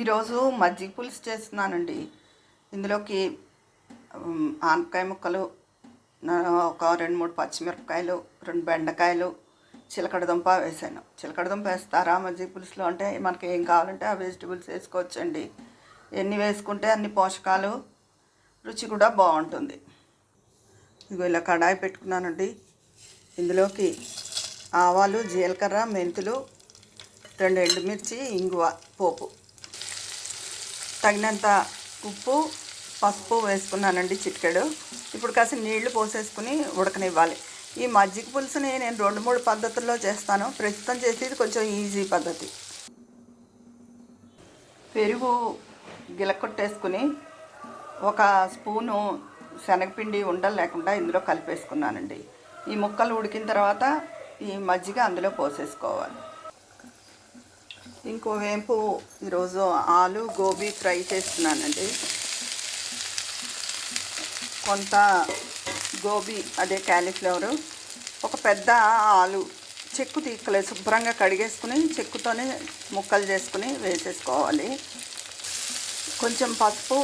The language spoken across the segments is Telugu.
ఈరోజు మజ్జిగ పులుసు చేస్తున్నానండి. ఇందులోకి ఆనపకాయ ముక్కలు, ఒక 2-3 పచ్చిమిరపకాయలు, 2 బెండకాయలు, చిలకడదుంప వేసాను. చిలకడదుంప వేస్తారా మజ్జిగ పులుసులో అంటే మనకి ఏం కావాలంటే ఆ వెజిటబుల్స్ వేసుకోవచ్చండి. ఎన్ని వేసుకుంటే అన్ని పోషకాలు, రుచి కూడా బాగుంటుంది. ఇదిగో ఇలా కడాయి పెట్టుకున్నానండి. ఇందులోకి ఆవాలు, జీలకర్ర, మెంతులు, 2 ఎండుమిర్చి, ఇంగువ పోపు, తగినంత ఉప్పు, పసుపు వేసుకున్నానండి చిటికెడు. ఇప్పుడు కాస్త నీళ్లు పోసేసుకుని ఉడకనివ్వాలి. ఈ మజ్జిగ పులుసుని నేను 2-3 పద్ధతుల్లో చేస్తాను. ప్రస్తుతం చేసేది కొంచెం ఈజీ పద్ధతి. పెరుగు గిలకొట్టేసుకుని ఒక స్పూను శనగపిండి ఉండలు లేకుండా ఇందులో కలిపేసుకున్నానండి. ఈ ముక్కలు ఉడికిన తర్వాత ఈ మజ్జిగ అందులో పోసేసుకోవాలి. ఇంకో వేపు ఈరోజు ఆలు గోబీ ఫ్రై చేస్తున్నానండి. కొంత గోబీ అదే క్యాలీఫ్లవరు, ఒక పెద్ద ఆలు చెక్కు తీక్కలే శుభ్రంగా కడిగేసుకుని చెక్కుతోనే ముక్కలు చేసుకుని వేసేసుకోవాలి. కొంచెం పసుపు,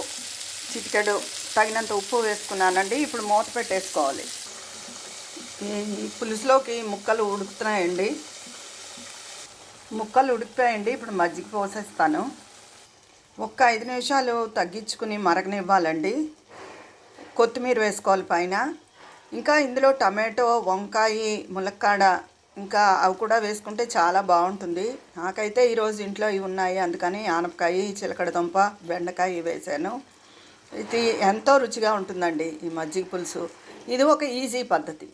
చిటికెడు తగినంత ఉప్పు వేసుకున్నానండి. ఇప్పుడు మూత పెట్టేసుకోవాలి. ఈ పులుసులోకి ముక్కలు ఉడుకుతున్నాయండి. ఇప్పుడు మజ్జిగ పోసేస్తాను. ఒక్క 5 నిమిషాలు తగ్గించుకుని మరగనివ్వాలండి. కొత్తిమీర వేసుకోవాలి పైన. ఇంకా ఇందులో టమాటో, వంకాయ, ములక్కాడ ఇంకా అవి కూడా వేసుకుంటే చాలా బాగుంటుంది. నాకైతే ఈరోజు ఇంట్లో ఇవి ఉన్నాయి, అందుకని ఆనపకాయ, చిలకడదుంప, బెండకాయ వేసాను. ఇది ఎంతో రుచిగా ఉంటుందండి ఈ మజ్జిగ పులుసు. ఇది ఒక ఈజీ పద్ధతి.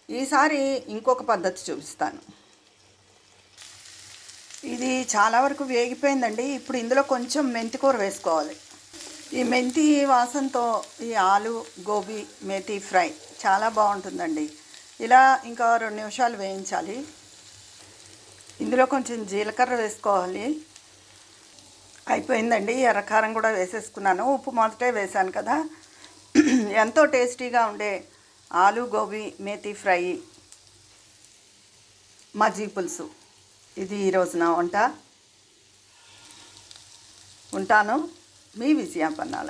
ఈసారి ఇంకొక పద్ధతి చూపిస్తాను. ఇది చాలా వరకు వేగిపోయిందండి. ఇప్పుడు ఇందులో కొంచెం మెంతి కూర వేసుకోవాలి. ఈ మెంతి వాసనతో ఈ ఆలు గోబీ మేతి ఫ్రై చాలా బాగుంటుందండి. ఇలా ఇంకా 2 నిమిషాలు వేయించాలి. ఇందులో కొంచెం జీలకర్ర వేసుకోవాలి. అయిపోయిందండి. ఎర్రకారం కూడా వేసేసుకున్నాను. ఉప్పు మొదటే వేశాను కదా. ఎంతో టేస్టీగా ఉండే ఆలు గోబీ మేతి ఫ్రై, మజ్జిగ పులుసు, ఇది ఈరోజు నా వంట. ఉంటాను. మీ విజయ పన్నాల.